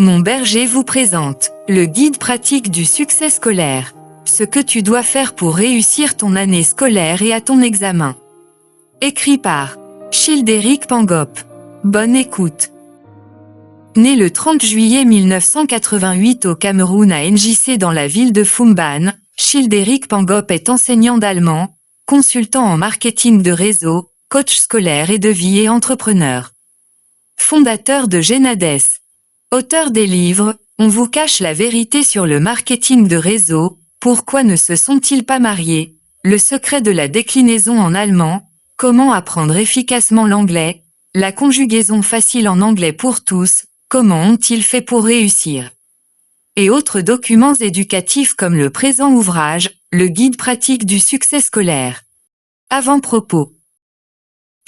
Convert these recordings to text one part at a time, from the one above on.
Mon berger vous présente le guide pratique du succès scolaire. Ce que tu dois faire pour réussir ton année scolaire et à ton examen. Écrit par Childéric Pangop. Bonne écoute. Né le 30 juillet 1988 au Cameroun à NJC dans la ville de Fumban, Childéric Pangop est enseignant d'allemand, consultant en marketing de réseau, coach scolaire et de vie et entrepreneur. Fondateur de Genades. Auteur des livres « On vous cache la vérité sur le marketing de réseau, pourquoi ne se sont-ils pas mariés ? Le secret de la déclinaison en allemand, comment apprendre efficacement l'anglais, la conjugaison facile en anglais pour tous, comment ont-ils fait pour réussir ? Et autres documents éducatifs comme le présent ouvrage, le guide pratique du succès scolaire. Avant-propos.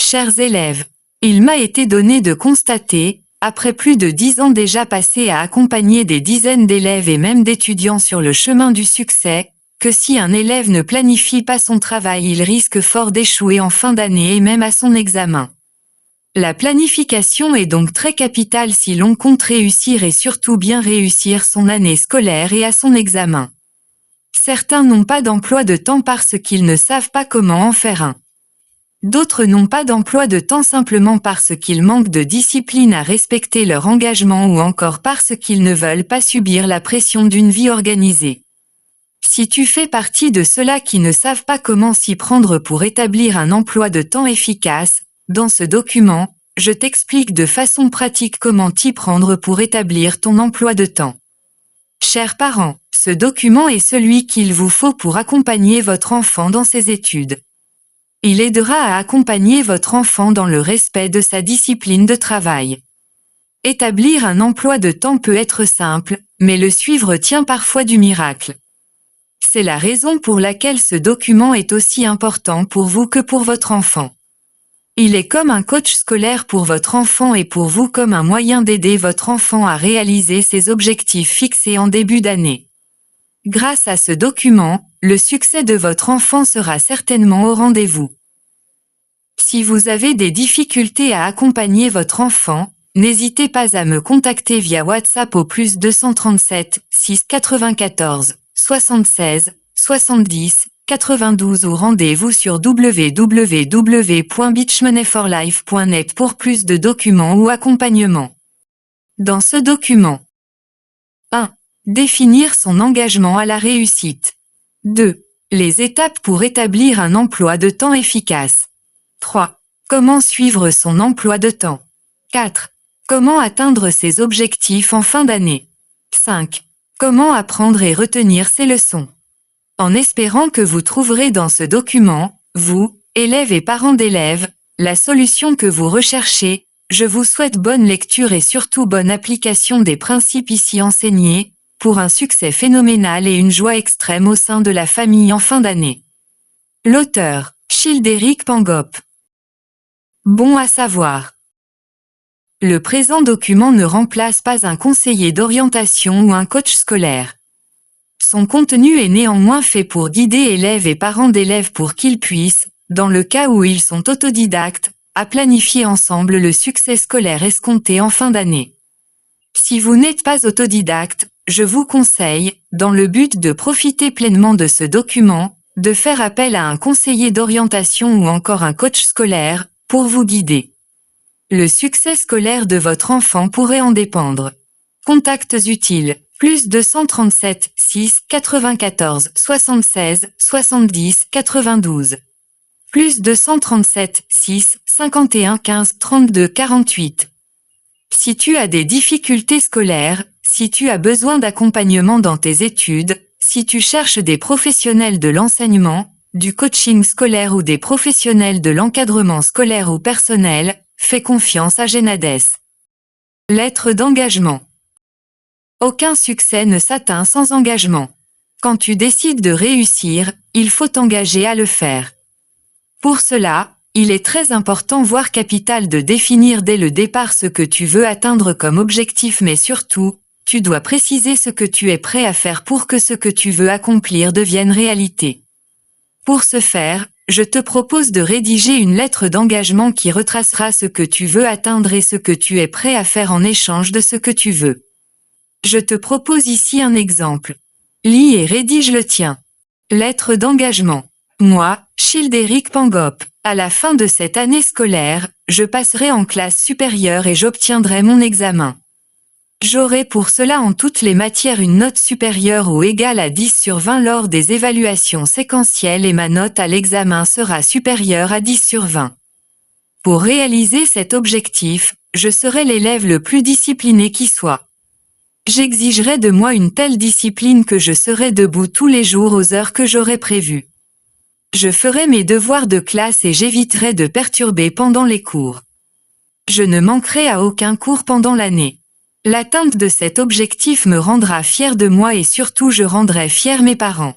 Chers élèves, il m'a été donné de constater, après plus de 10 ans déjà passés à accompagner des dizaines d'élèves et même d'étudiants sur le chemin du succès, que si un élève ne planifie pas son travail, il risque fort d'échouer en fin d'année et même à son examen. La planification est donc très capitale si l'on compte réussir et surtout bien réussir son année scolaire et à son examen. Certains n'ont pas d'emploi de temps parce qu'ils ne savent pas comment en faire un. D'autres n'ont pas d'emploi de temps simplement parce qu'ils manquent de discipline à respecter leur engagement ou encore parce qu'ils ne veulent pas subir la pression d'une vie organisée. Si tu fais partie de ceux-là qui ne savent pas comment s'y prendre pour établir un emploi de temps efficace, dans ce document, je t'explique de façon pratique comment t'y prendre pour établir ton emploi de temps. Chers parents, ce document est celui qu'il vous faut pour accompagner votre enfant dans ses études. Il aidera à accompagner votre enfant dans le respect de sa discipline de travail. Établir un emploi de temps peut être simple, mais le suivre tient parfois du miracle. C'est la raison pour laquelle ce document est aussi important pour vous que pour votre enfant. Il est comme un coach scolaire pour votre enfant et pour vous comme un moyen d'aider votre enfant à réaliser ses objectifs fixés en début d'année. Grâce à ce document, le succès de votre enfant sera certainement au rendez-vous. Si vous avez des difficultés à accompagner votre enfant, n'hésitez pas à me contacter via WhatsApp au +237 6 94 76 70 92 ou rendez-vous sur www.beachmoneyforlife.net pour plus de documents ou accompagnements. Dans ce document, 1. Définir son engagement à la réussite. 2. Les étapes pour établir un emploi de temps efficace. 3. Comment suivre son emploi de temps. 4. Comment atteindre ses objectifs en fin d'année. 5. Comment apprendre et retenir ses leçons. En espérant que vous trouverez dans ce document, vous, élèves et parents d'élèves, la solution que vous recherchez, je vous souhaite bonne lecture et surtout bonne application des principes ici enseignés, pour un succès phénoménal et une joie extrême au sein de la famille en fin d'année. L'auteur, Childéric Pangop. Bon à savoir. Le présent document ne remplace pas un conseiller d'orientation ou un coach scolaire. Son contenu est néanmoins fait pour guider élèves et parents d'élèves pour qu'ils puissent, dans le cas où ils sont autodidactes, à planifier ensemble le succès scolaire escompté en fin d'année. Si vous n'êtes pas autodidacte, je vous conseille, dans le but de profiter pleinement de ce document, de faire appel à un conseiller d'orientation ou encore un coach scolaire, pour vous guider. Le succès scolaire de votre enfant pourrait en dépendre. Contacts utiles, +237 6 94 76 70 92. +237 6 51 15 32 48. Si tu as des difficultés scolaires, si tu as besoin d'accompagnement dans tes études, si tu cherches des professionnels de l'enseignement, du coaching scolaire ou des professionnels de l'encadrement scolaire ou personnel, fais confiance à Genades. Lettre d'engagement. Aucun succès ne s'atteint sans engagement. Quand tu décides de réussir, il faut t'engager à le faire. Pour cela, il est très important voire capital de définir dès le départ ce que tu veux atteindre comme objectif mais surtout, tu dois préciser ce que tu es prêt à faire pour que ce que tu veux accomplir devienne réalité. Pour ce faire, je te propose de rédiger une lettre d'engagement qui retracera ce que tu veux atteindre et ce que tu es prêt à faire en échange de ce que tu veux. Je te propose ici un exemple. Lis et rédige le tien. Lettre d'engagement. Moi, Childéric Pangop. À la fin de cette année scolaire, je passerai en classe supérieure et j'obtiendrai mon examen. J'aurai pour cela en toutes les matières une note supérieure ou égale à 10 sur 20 lors des évaluations séquentielles et ma note à l'examen sera supérieure à 10 sur 20. Pour réaliser cet objectif, je serai l'élève le plus discipliné qui soit. J'exigerai de moi une telle discipline que je serai debout tous les jours aux heures que j'aurai prévues. Je ferai mes devoirs de classe et j'éviterai de perturber pendant les cours. Je ne manquerai à aucun cours pendant l'année. L'atteinte de cet objectif me rendra fier de moi et surtout je rendrai fier mes parents.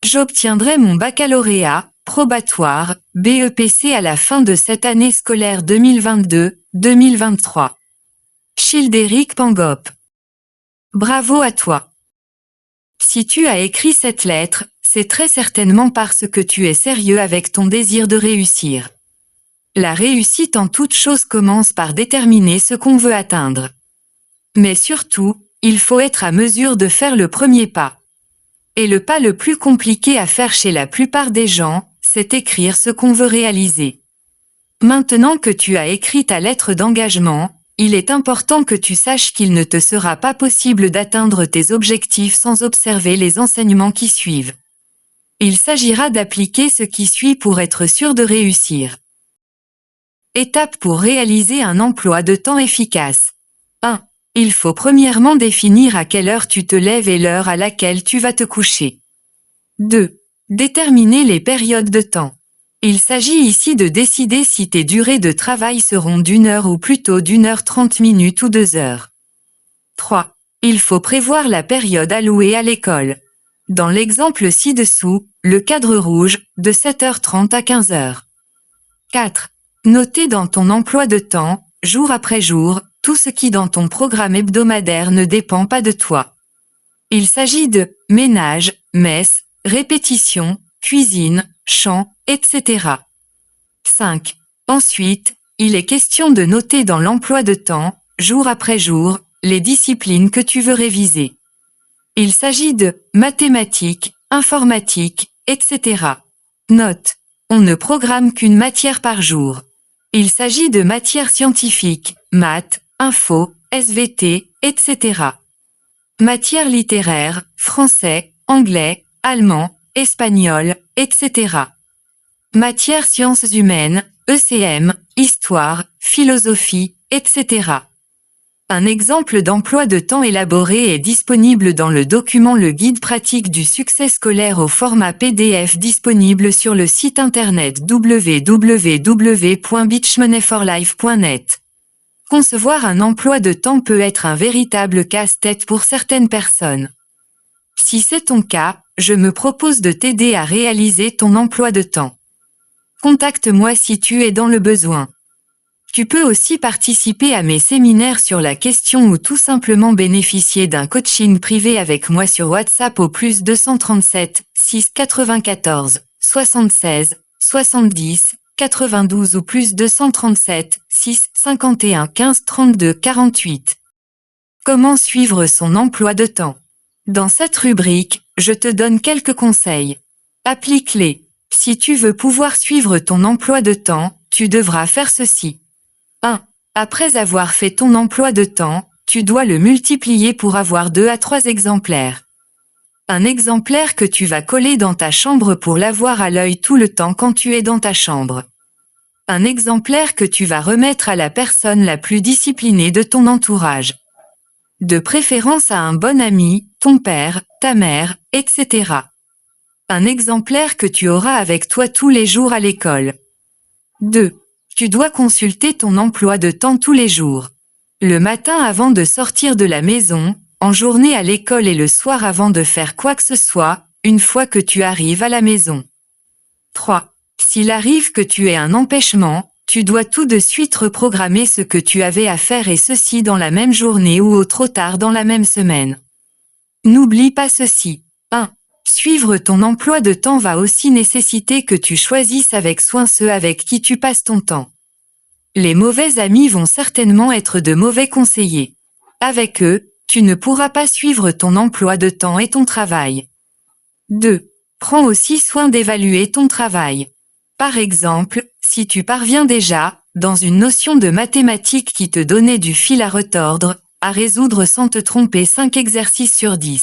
J'obtiendrai mon baccalauréat, probatoire, BEPC à la fin de cette année scolaire 2022-2023. Childéric Pangop. Bravo à toi. Si tu as écrit cette lettre, c'est très certainement parce que tu es sérieux avec ton désir de réussir. La réussite en toute chose commence par déterminer ce qu'on veut atteindre. Mais surtout, il faut être à mesure de faire le premier pas. Et le pas le plus compliqué à faire chez la plupart des gens, c'est écrire ce qu'on veut réaliser. Maintenant que tu as écrit ta lettre d'engagement, il est important que tu saches qu'il ne te sera pas possible d'atteindre tes objectifs sans observer les enseignements qui suivent. Il s'agira d'appliquer ce qui suit pour être sûr de réussir. Étape pour réaliser un emploi de temps efficace. 1. Il faut premièrement définir à quelle heure tu te lèves et l'heure à laquelle tu vas te coucher. 2. Déterminer les périodes de temps. Il s'agit ici de décider si tes durées de travail seront d'1 heure ou plutôt d'1 heure 30 minutes ou 2 heures. 3. Il faut prévoir la période allouée à l'école. Dans l'exemple ci-dessous, le cadre rouge, de 7h30 à 15h. 4. Noter dans ton emploi de temps, jour après jour, tout ce qui dans ton programme hebdomadaire ne dépend pas de toi. Il s'agit de ménage, messe, répétition, cuisine, chant, etc. 5. Ensuite, il est question de noter dans l'emploi de temps, jour après jour, les disciplines que tu veux réviser. Il s'agit de mathématiques, informatique, etc. Note. On ne programme qu'une matière par jour. Il s'agit de matières scientifiques, maths, info, SVT, etc. Matières littéraires, français, anglais, allemand, espagnol, etc. Matières sciences humaines, ECM, histoire, philosophie, etc. Un exemple d'emploi de temps élaboré est disponible dans le document Le guide pratique du succès scolaire au format PDF disponible sur le site internet www.beachmoneyforlife.net. Concevoir un emploi de temps peut être un véritable casse-tête pour certaines personnes. Si c'est ton cas, je me propose de t'aider à réaliser ton emploi de temps. Contacte-moi si tu es dans le besoin. Tu peux aussi participer à mes séminaires sur la question ou tout simplement bénéficier d'un coaching privé avec moi sur WhatsApp au +237 6 94 76 70 92 ou +237 6 51 15 32 48. Comment suivre son emploi de temps? Dans cette rubrique, je te donne quelques conseils. Applique-les. Si tu veux pouvoir suivre ton emploi de temps, tu devras faire ceci. 1. Après avoir fait ton emploi de temps, tu dois le multiplier pour avoir 2 à 3 exemplaires. Un exemplaire que tu vas coller dans ta chambre pour l'avoir à l'œil tout le temps quand tu es dans ta chambre. Un exemplaire que tu vas remettre à la personne la plus disciplinée de ton entourage. De préférence à un bon ami, ton père, ta mère, etc. Un exemplaire que tu auras avec toi tous les jours à l'école. 2. Tu dois consulter ton emploi de temps tous les jours. Le matin avant de sortir de la maison, en journée à l'école et le soir avant de faire quoi que ce soit, une fois que tu arrives à la maison. 3. S'il arrive que tu aies un empêchement, tu dois tout de suite reprogrammer ce que tu avais à faire et ceci dans la même journée ou au trop tard dans la même semaine. N'oublie pas ceci. 1. Suivre ton emploi de temps va aussi nécessiter que tu choisisses avec soin ceux avec qui tu passes ton temps. Les mauvais amis vont certainement être de mauvais conseillers. Avec eux, tu ne pourras pas suivre ton emploi de temps et ton travail. 2. Prends aussi soin d'évaluer ton travail. Par exemple, si tu parviens déjà, dans une notion de mathématiques qui te donnait du fil à retordre, à résoudre sans te tromper 5 exercices sur 10.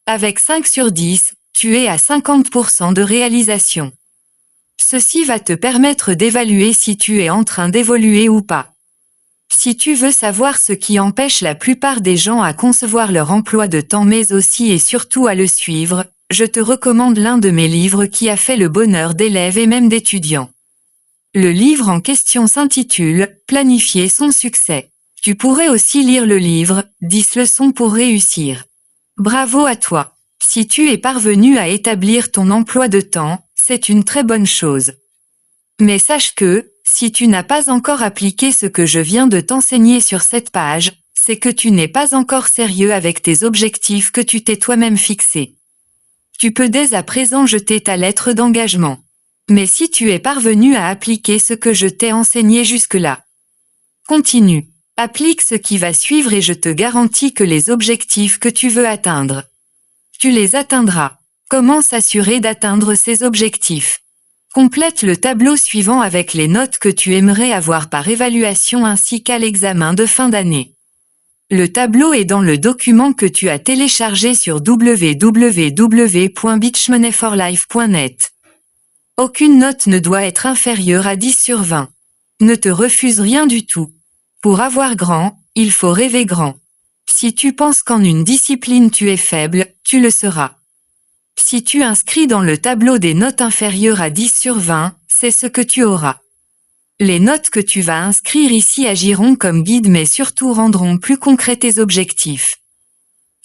Avec 5 sur 10, tu es à 50% de réalisation. Ceci va te permettre d'évaluer si tu es en train d'évoluer ou pas. Si tu veux savoir ce qui empêche la plupart des gens à concevoir leur emploi de temps mais aussi et surtout à le suivre, je te recommande l'un de mes livres qui a fait le bonheur d'élèves et même d'étudiants. Le livre en question s'intitule « Planifier son succès ». Tu pourrais aussi lire le livre « 10 leçons pour réussir ». Bravo à toi. Si tu es parvenu à établir ton emploi de temps, c'est une très bonne chose. Mais sache que, si tu n'as pas encore appliqué ce que je viens de t'enseigner sur cette page, c'est que tu n'es pas encore sérieux avec tes objectifs que tu t'es toi-même fixés. Tu peux dès à présent jeter ta lettre d'engagement. Mais si tu es parvenu à appliquer ce que je t'ai enseigné jusque-là, continue. Applique ce qui va suivre et je te garantis que les objectifs que tu veux atteindre, tu les atteindras. Comment s'assurer d'atteindre ces objectifs? Complète le tableau suivant avec les notes que tu aimerais avoir par évaluation ainsi qu'à l'examen de fin d'année. Le tableau est dans le document que tu as téléchargé sur www.beachmoneyforlife.net. Aucune note ne doit être inférieure à 10 sur 20. Ne te refuse rien du tout. Pour avoir grand, il faut rêver grand. Si tu penses qu'en une discipline tu es faible, tu le seras. Si tu inscris dans le tableau des notes inférieures à 10 sur 20, c'est ce que tu auras. Les notes que tu vas inscrire ici agiront comme guide mais surtout rendront plus concrets tes objectifs.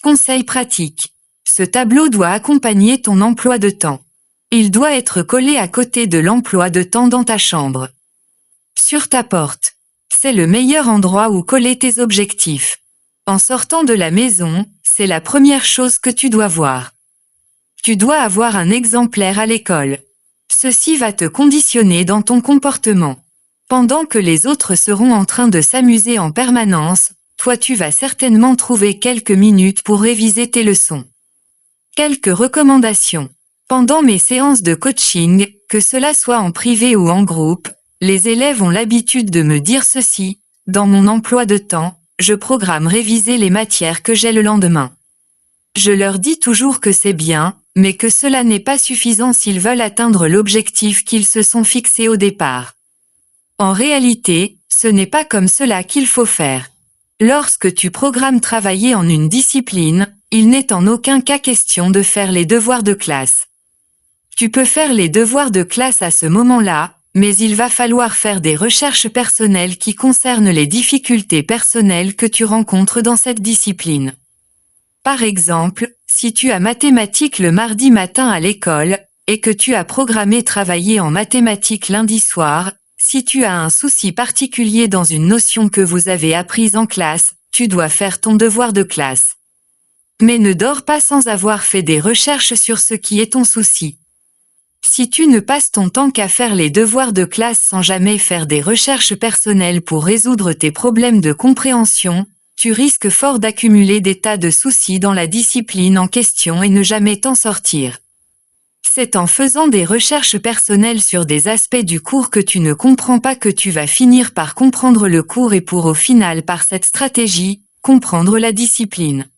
Conseil pratique. Ce tableau doit accompagner ton emploi de temps. Il doit être collé à côté de l'emploi de temps dans ta chambre. Sur ta porte. C'est le meilleur endroit où coller tes objectifs. En sortant de la maison, c'est la première chose que tu dois voir. Tu dois avoir un exemplaire à l'école. Ceci va te conditionner dans ton comportement. Pendant que les autres seront en train de s'amuser en permanence, toi tu vas certainement trouver quelques minutes pour réviser tes leçons. Quelques recommandations. Pendant mes séances de coaching, que cela soit en privé ou en groupe, les élèves ont l'habitude de me dire ceci: dans mon emploi de temps, je programme réviser les matières que j'ai le lendemain. Je leur dis toujours que c'est bien, mais que cela n'est pas suffisant s'ils veulent atteindre l'objectif qu'ils se sont fixés au départ. En réalité, ce n'est pas comme cela qu'il faut faire. Lorsque tu programmes travailler en une discipline, il n'est en aucun cas question de faire les devoirs de classe. Tu peux faire les devoirs de classe à ce moment-là, mais il va falloir faire des recherches personnelles qui concernent les difficultés personnelles que tu rencontres dans cette discipline. Par exemple, si tu as mathématiques le mardi matin à l'école, et que tu as programmé travailler en mathématiques lundi soir, si tu as un souci particulier dans une notion que vous avez apprise en classe, tu dois faire ton devoir de classe. Mais ne dors pas sans avoir fait des recherches sur ce qui est ton souci. Si tu ne passes ton temps qu'à faire les devoirs de classe sans jamais faire des recherches personnelles pour résoudre tes problèmes de compréhension, tu risques fort d'accumuler des tas de soucis dans la discipline en question et ne jamais t'en sortir. C'est en faisant des recherches personnelles sur des aspects du cours que tu ne comprends pas que tu vas finir par comprendre le cours et pour au final par cette stratégie, comprendre la discipline.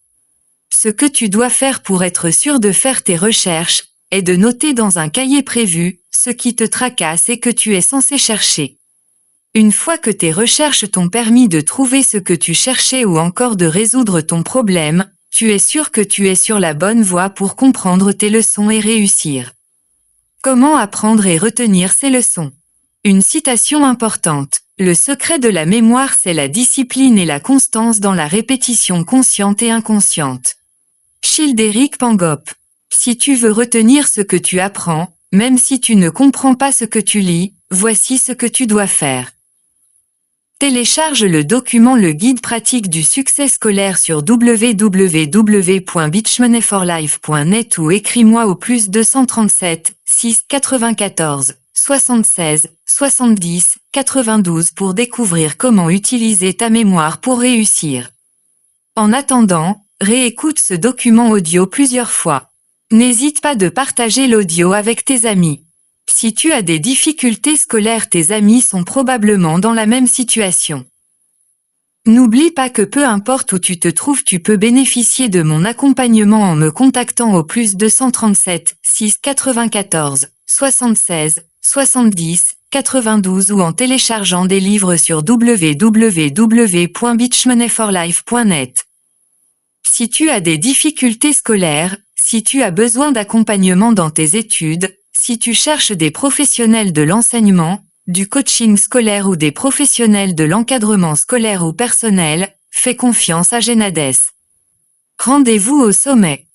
Ce que tu dois faire pour être sûr de faire tes recherches, est de noter dans un cahier prévu, ce qui te tracasse et que tu es censé chercher. Une fois que tes recherches t'ont permis de trouver ce que tu cherchais ou encore de résoudre ton problème, tu es sûr que tu es sur la bonne voie pour comprendre tes leçons et réussir. Comment apprendre et retenir ces leçons? Une citation importante. Le secret de la mémoire, c'est la discipline et la constance dans la répétition consciente et inconsciente. Childéric Pangop. Si tu veux retenir ce que tu apprends, même si tu ne comprends pas ce que tu lis, voici ce que tu dois faire. Télécharge le document Le guide pratique du succès scolaire sur www.beachmoneyforlife.net ou écris-moi au +237 6 94 76 70 92 pour découvrir comment utiliser ta mémoire pour réussir. En attendant, réécoute ce document audio plusieurs fois. N'hésite pas de partager l'audio avec tes amis. Si tu as des difficultés scolaires, tes amis sont probablement dans la même situation. N'oublie pas que peu importe où tu te trouves, tu peux bénéficier de mon accompagnement en me contactant au +237 6 94 76 70 92 ou en téléchargeant des livres sur www.beachmoneyforlife.net. Si tu as des difficultés scolaires, si tu as besoin d'accompagnement dans tes études, si tu cherches des professionnels de l'enseignement, du coaching scolaire ou des professionnels de l'encadrement scolaire ou personnel, fais confiance à Genades. Rendez-vous au sommet.